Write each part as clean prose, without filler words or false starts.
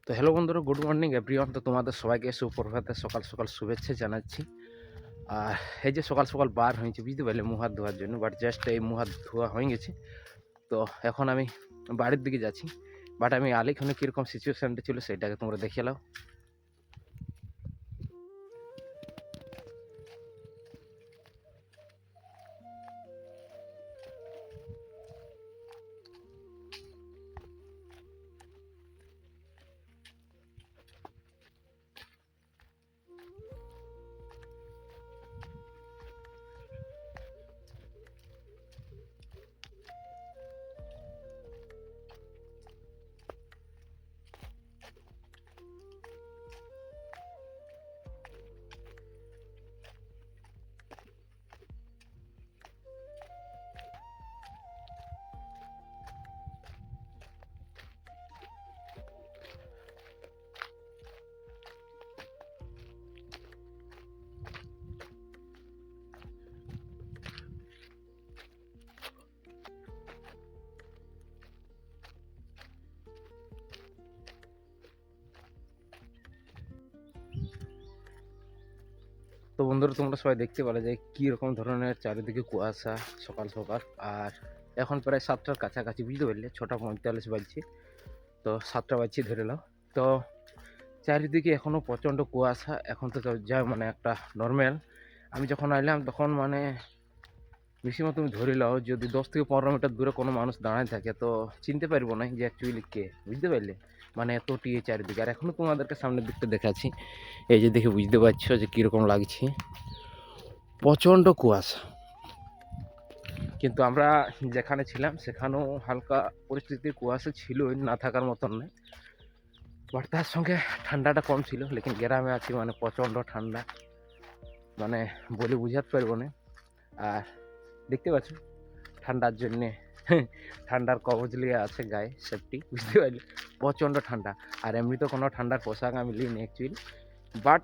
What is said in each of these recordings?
তো হ্যালো বন্ধুরা, good morning everyone. তো তোমাদের সবাইকে সুপ্রভাতে সকাল সকাল শুভেচ্ছা জানাচ্ছি। আর এই যে সকাল সকাল বার হয়েছে, বুঝতে পারলে, মুখ হাত ধোয়ার জন্য। বাট জাস্ট এই মুখ হাত ধোয়া হয়ে গেছে। তো এখন আমি বাড়ির দিকে যাচ্ছি। বাট আমি আলিখানে কীরকম সিচুয়েশানটা ছিল সেটাকে তোমরা দেখে নাও। তো বন্ধুরা, তোমরা সবাই দেখতে পারো যে কীরকম ধরনের চারিদিকে কুয়াশা সকাল সকাল। আর এখন প্রায় 7টার কাছাকাছি, বুঝতে পারলে, 6টা 45 বাজছে। তো 7টা বাজছে ধরে নাও। তো চারিদিকে এখনও প্রচণ্ড কুয়াশা। এখন তো যা মানে একটা নর্মাল। আমি যখন আইলাম তখন মানে বেশিরভাগ তুমি ধরে নাও, যদি 10 থেকে 15 মিটার দূরে কোনো মানুষ দাঁড়ায় থাকে তো চিনতে পারবো না যে অ্যাকচুয়ালি কে, বুঝতে পারলে। মানে এত টিয়ে চারিদিকে। আর এখনও তোমাদেরকে সামনের দিকটা দেখাচ্ছি। এই যে দেখে বুঝতে পারছো যে কীরকম লাগছে, প্রচণ্ড কুয়াশা। কিন্তু আমরা যেখানে ছিলাম সেখানেও হালকা পরিস্থিতি কুয়াশা ছিল, না থাকার মতন নয়। বাট তার সঙ্গে ঠান্ডাটা কম ছিল। লেকিন গ্রামে আছি মানে প্রচণ্ড ঠান্ডা, মানে বলে বুঝাতে পারবো না। আর দেখতে পাচ্ছ ঠান্ডার জন্যে ঠান্ডার কবচ লিয়ে আছে গায়ে, সেফটি, বুঝতে পারলি। প্রচণ্ড ঠান্ডা। আর এমনি তো কোনো ঠান্ডার পোশাক আমি নিইনি অ্যাকচুয়ালি। বাট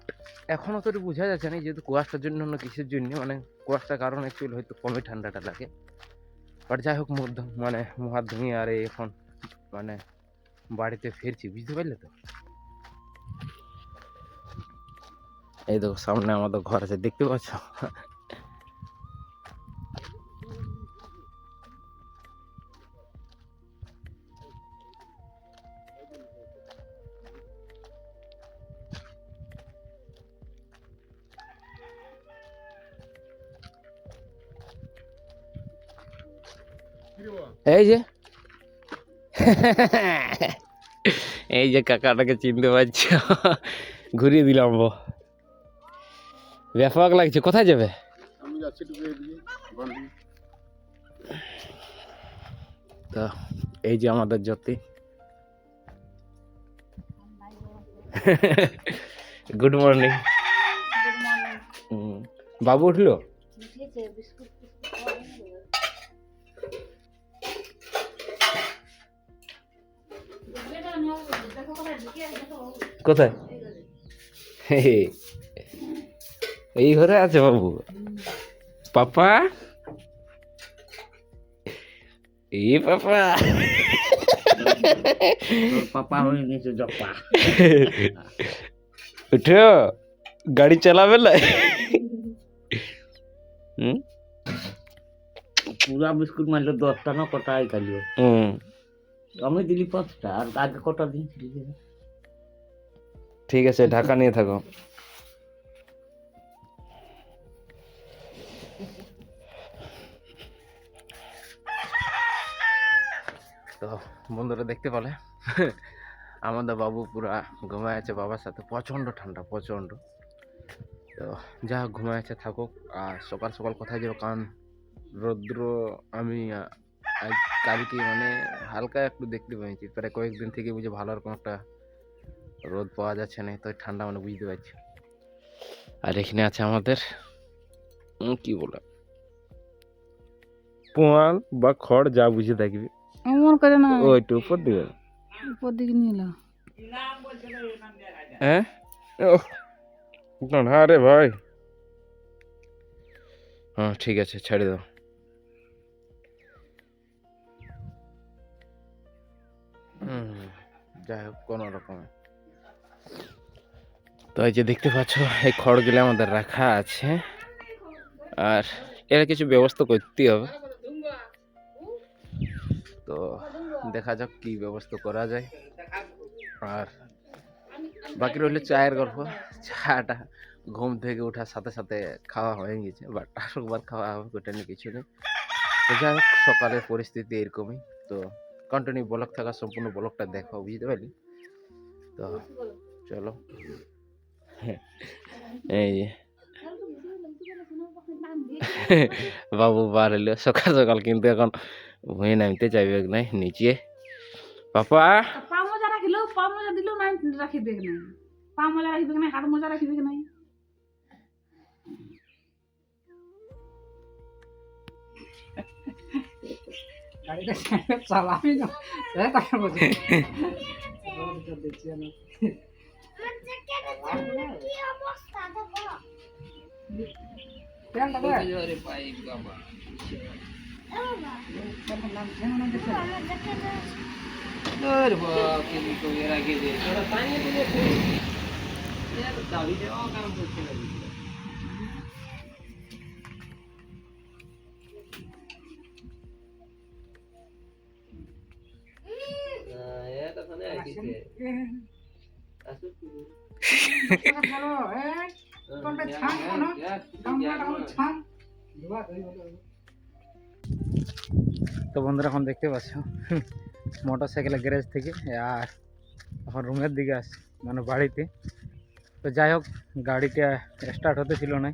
এখনও তো বোঝা যাচ্ছে না যেহেতু কুয়াশার জন্য অন্য কিসের জন্য, মানে কুয়াশার কারণে অ্যাকচুয়ালি হয়তো কমই ঠান্ডাটা লাগে। বাট যাই হোক, মানে মুখ হাত ধুয়ে আর এখন মানে বাড়িতে ফিরছি, বুঝতে পারলে তো। এই দেখো সামনে আমাদের ঘর আছে, দেখতে পাচ্ছ। এই যে এই যে কাকাটাকে চিনতে পারছো, ঘুরিয়ে দিলাম। ব্যাপক লাগছে। কোথায় যাবে? তো এই যে আমাদের জ্যোতি। Good morning. বাবু উঠলো? কোথায়? এই ঘরে আছে বাবু। পাপা, এই পাপা। পাপা হয়ে গেছে জপা। উঠো, গাড়ি চালাবে না? পুরা বিস্কুট মারলে 10টা না কটা খাইল। আমি দিলি 5টা, আর আগে কটা দিয়েছিলি? ঠিক আছে, ঢাকা নিয়ে থাকো। তো বন্ধুরা দেখতে পেলে আমাদের বাবু পুরা ঘুমায় আছে বাবার সাথে। প্রচণ্ড ঠান্ডা, প্রচণ্ড। তো যা ঘুমায় আছে থাকুক। আর সকাল সকাল কোথায় যাবো, কারণ রৌদ্র আমি কালকে মানে হালকা একটু দেখতে পেয়েছি। প্রায় কয়েকদিন থেকে বুঝে ভালো রকম একটা রোদ পাওয়া যাচ্ছে না, তো ঠান্ডা মানে বুঝতে পারছি। আর এখানে আছে আমাদের কি বলে পোয়াল বা খড়, যা বুঝে থাকবি। এমন করে না, ওইটু উপর দিকে, উপর দিকে নিয়ে এলো। হ্যাঁ না রে ভাই। হ্যাঁ ঠিক আছে, ছেড়ে দাও। যাই হোক, কোনো রকমে তো এই যে দেখতে পাচ্ছ এই খড়গুলো আমাদের রাখা আছে, আর এর কিছু ব্যবস্থা করতেই হবে। তো দেখা যাক কি ব্যবস্থা করা যায়। আর বাকি রইল চায়ের গল্প। চাটা ঘুম থেকে ওঠার সাথে সাথে খাওয়া হয়ে গেছে, বাট আসবার খাওয়া হবে ওটা নিয়ে কিছু নেই। তো যাই হোক, সকালের পরিস্থিতি এরকমই। তো কন্টিনিউ ব্লগ থাকা, সম্পূর্ণ ব্লগটা দেখো, বুঝতে পারলি? তো চলো। এই যে বাবু বার হইলো সকাল সকাল, কিন্তু এখন ভুঁয়ে নামতে চাইবে নাই নিচে। পাপা পা মোজা রাখিল, পা মোজা দিল নাই, রাখিবে না। পা মোজা রাখিবে না, হাত মোজা রাখিবে না। গাড়িটা চালাবি না, তাকে বলছি দেখছি না। তো বন্ধুরা এখন দেখতে পাচ্ছ মোটর সাইকেলের গ্যারেজ থেকে আর এখন রুমের দিকে আসছে, মানে বাড়িতে। তো যাই হোক, গাড়িটা স্টার্ট হতে ছিল না,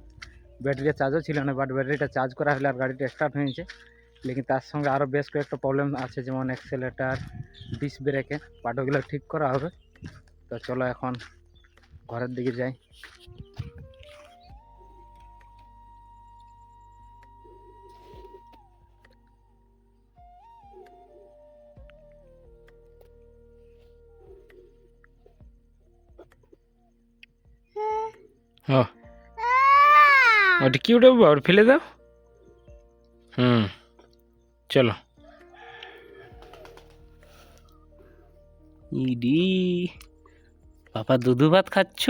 ব্যাটারিটা চার্জও ছিল না, বাট ব্যাটারিটা চার্জ করা হলে আর গাড়িটা স্টার্ট হয়েছে। লেকিন তার সঙ্গে আরও বেশ কয়েকটা প্রবলেম আছে, যেমন অ্যাক্সেলেটার, ডিস্ক ব্রেকে, বাট ওগুলো ঠিক করা হবে। তো চলো এখন ঘরের দিকে যাই। ও ওটা কি উঠাবো, আর ফেলে দাও। চলো। ইডি পাপা দুধু ভাত খাচ্ছ?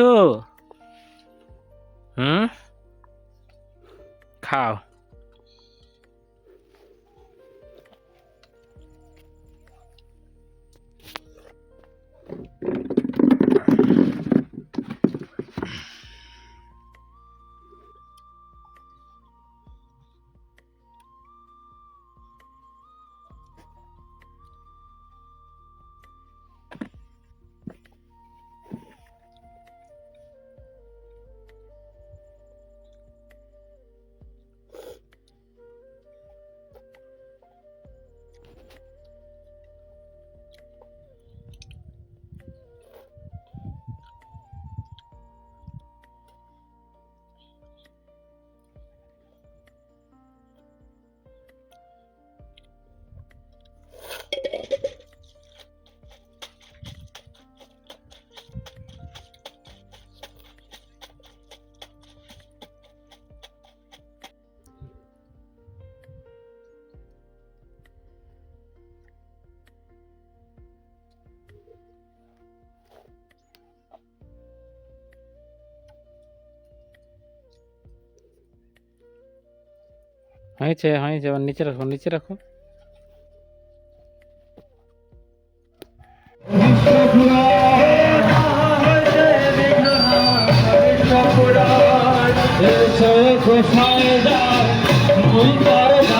খাও। হয়েছে হয়েছে, এবার নিচে রাখো, নিচে রাখো। It's a